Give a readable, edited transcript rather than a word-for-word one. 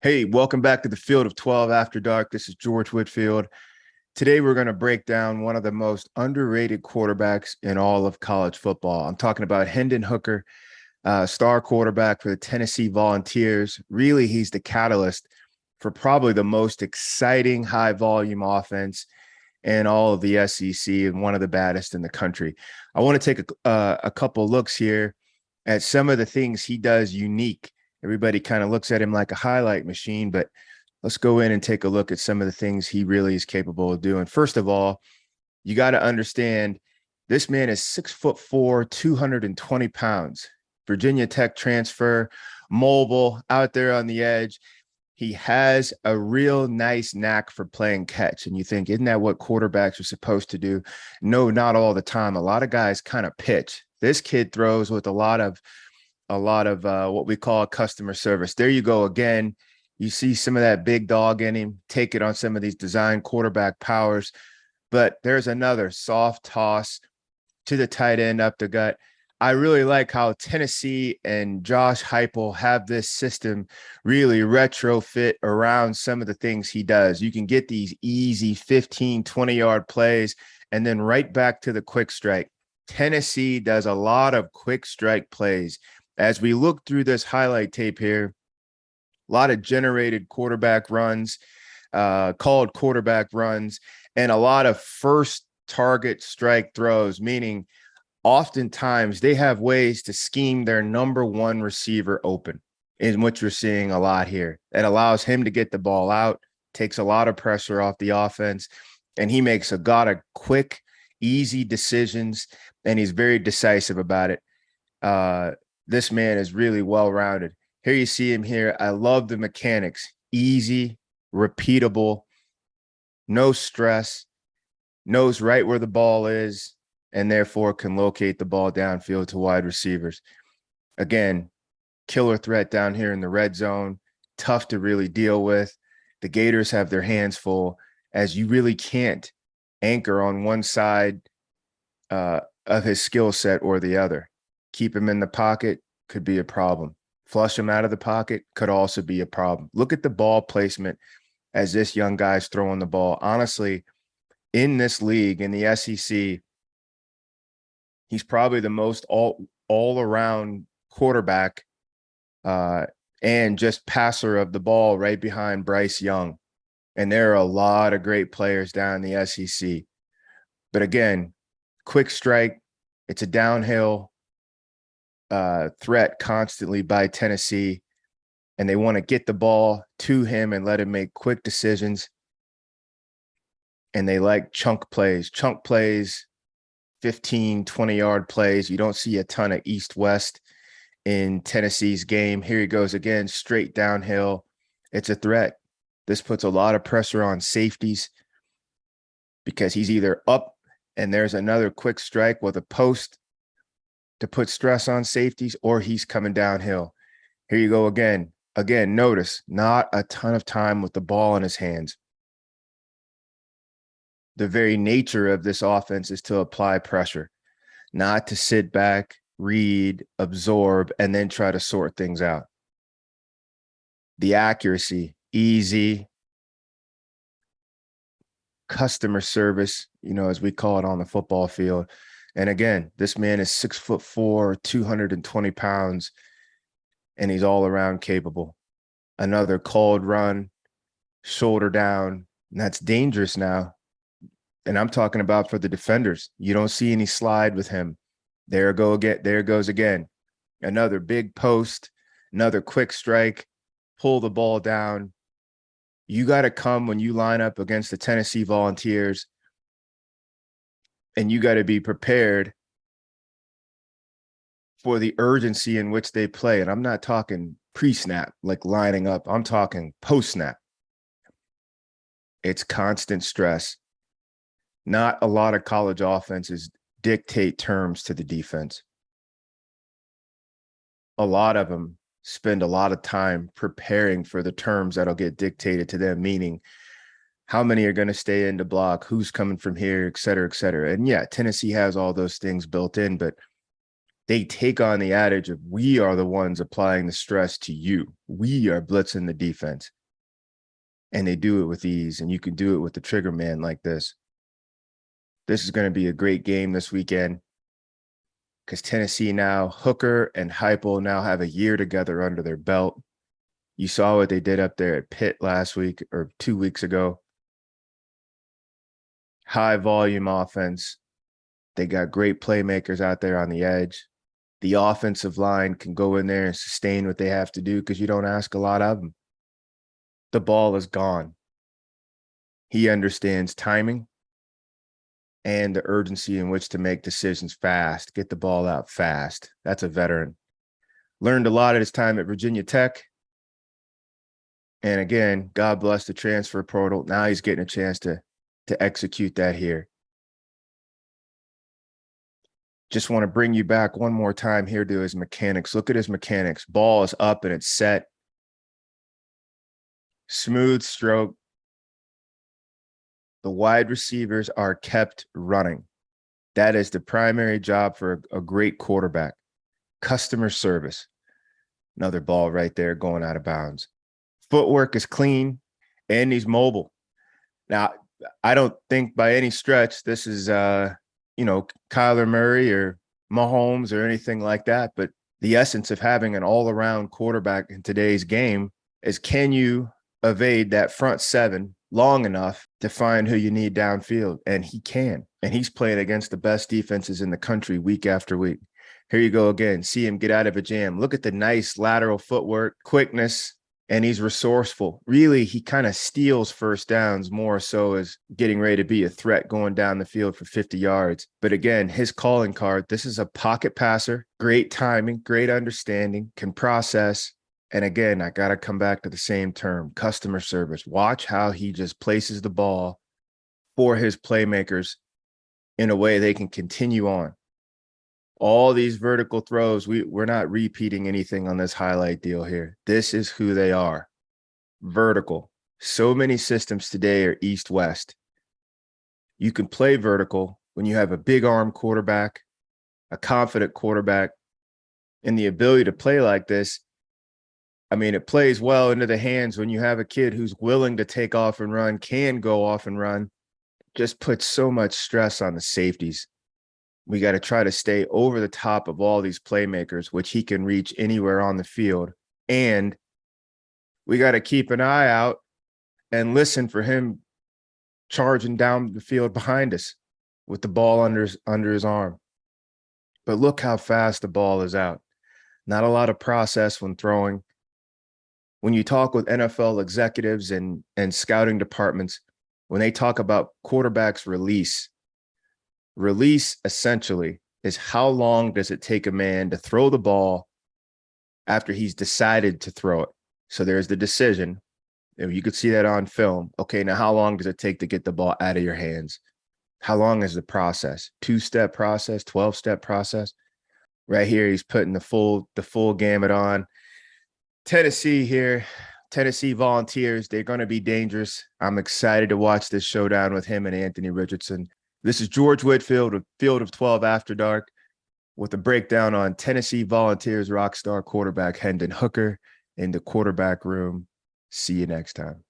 Hey, welcome back to the Field of 12 After Dark. This is George Whitfield. Today, we're going to break down one of the most underrated quarterbacks in all of college football. I'm talking about Hendon Hooker, star quarterback for the Tennessee Volunteers. Really, he's the catalyst for probably the most exciting high volume offense in all of the SEC and one of the baddest in the country. I want to take a couple looks here at some of the things he does unique. Everybody kind of looks at him like a highlight machine, but let's go in and take a look at some of the things he really is capable of doing. First of all, you got to understand this man is 6'4", 220 pounds. Virginia Tech transfer, mobile, out there on the edge. He has a real nice knack for playing catch. And you think, isn't that what quarterbacks are supposed to do? No, not all the time. A lot of guys kind of pitch. This kid throws with a lot of what we call customer service. There you go again. You see some of that big dog in him, take it on some of these design quarterback powers. But there's another soft toss to the tight end up the gut. I really like how Tennessee and Josh Heupel have this system really retrofit around some of the things he does. You can get these easy 15, 20-yard plays and then right back to the quick strike. Tennessee does a lot of quick strike plays. As we look through this highlight tape here, a lot of generated quarterback runs, called quarterback runs, and a lot of first target strike throws, meaning oftentimes they have ways to scheme their number one receiver open, is what you're seeing a lot here. It allows him to get the ball out, takes a lot of pressure off the offense, and he makes a lot of quick, easy decisions, and he's very decisive about it. This man is really well-rounded. Here you see him here. I love the mechanics. Easy, repeatable, no stress, knows right where the ball is, and therefore can locate the ball downfield to wide receivers. Again, killer threat down here in the red zone, tough to really deal with. The Gators have their hands full, as you really can't anchor on one side of his skill set or the other. Keep him in the pocket could be a problem. Flush him out of the pocket could also be a problem. Look at the ball placement as this young guy's throwing the ball. Honestly, in this league, in the SEC, he's probably the most all-around quarterback and just passer of the ball right behind Bryce Young. And there are a lot of great players down in the SEC. But again, quick strike, it's a downhill threat constantly by Tennessee, and they want to get the ball to him and let him make quick decisions. And they like chunk plays, 15, 20-yard plays. You don't see a ton of east-west in Tennessee's game. Here he goes again, straight downhill. It's a threat. This puts a lot of pressure on safeties because he's either up and there's another quick strike with a post to put stress on safeties, or he's coming downhill. Here you go again. Again, notice not a ton of time with the ball in his hands. The very nature of this offense is to apply pressure, not to sit back, read, absorb, and then try to sort things out. The accuracy, easy, customer service, as we call it on the football field. And again, this man is 6'4", 220 pounds, and he's all around capable. Another called run, shoulder down, and that's dangerous now. And I'm talking about for the defenders. You don't see any slide with him. There goes again. Another big post, another quick strike, pull the ball down. You got to come when you line up against the Tennessee Volunteers, and you got to be prepared for the urgency in which they play. And I'm not talking pre-snap, like lining up. I'm talking post-snap. It's constant stress. Not a lot of college offenses dictate terms to the defense. A lot of them spend a lot of time preparing for the terms that'll get dictated to them, meaning how many are going to stay in to block, who's coming from here, et cetera, et cetera. And yeah, Tennessee has all those things built in, but They take on the adage of we are the ones applying the stress to you. We are blitzing the defense. And they do it with ease. And you can do it with the trigger man like this. This is going to be a great game this weekend because Tennessee now, Hooker and Heupel now have a year together under their belt. You saw what they did up there at Pitt last week or 2 weeks ago. High volume offense. They got great playmakers out there on the edge. The offensive line can go in there and sustain what they have to do because you don't ask a lot of them. The ball is gone. He understands timing and the urgency in which to make decisions fast, get the ball out fast. That's a veteran. Learned a lot at his time at Virginia Tech. And again, God bless the transfer portal. Now he's getting a chance to execute that here. Just want to bring you back one more time here to his mechanics. Look at his mechanics. Ball is up and it's set. Smooth stroke. The wide receivers are kept running. That is the primary job for a great quarterback. Customer service. Another ball right there going out of bounds. Footwork is clean and he's mobile. Now, I don't think by any stretch this is, Kyler Murray or Mahomes or anything like that. But the essence of having an all-around quarterback in today's game is, can you evade that front seven long enough to find who you need downfield? And he can. And he's playing against the best defenses in the country week after week. Here you go again. See him get out of a jam. Look at the nice lateral footwork, quickness, and he's resourceful. Really, he kind of steals first downs more so as getting ready to be a threat going down the field for 50 yards. But again, his calling card, this is a pocket passer, great timing, great understanding, can process. And again, I got to come back to the same term, customer service. Watch how he just places the ball for his playmakers in a way they can continue on. All these vertical throws, we're not repeating anything on this highlight deal here. This is who they are. Vertical. So many systems today are east-west. You can play vertical when you have a big arm quarterback, a confident quarterback, and the ability to play like this. I mean, it plays well into the hands when you have a kid who's willing to take off and run, can go off and run. Just puts so much stress on the safeties. We got to try to stay over the top of all these playmakers, which he can reach anywhere on the field. And we got to keep an eye out and listen for him charging down the field behind us with the ball under his arm. But look how fast the ball is out. Not a lot of process when throwing. When you talk with NFL executives and scouting departments, when they talk about quarterbacks release essentially is how long does it take a man to throw the ball after he's decided to throw it. So there's the decision. You could see that on film. Okay, now how long does it take to get the ball out of your hands? How long is the process? 2-step process, 12-step process? Right here, he's putting the full gamut on. Tennessee here. Tennessee Volunteers, they're going to be dangerous. I'm excited to watch this showdown with him and Anthony Richardson. This is George Whitfield of Field of 12 After Dark with a breakdown on Tennessee Volunteers rock star quarterback Hendon Hooker in the quarterback room. See you next time.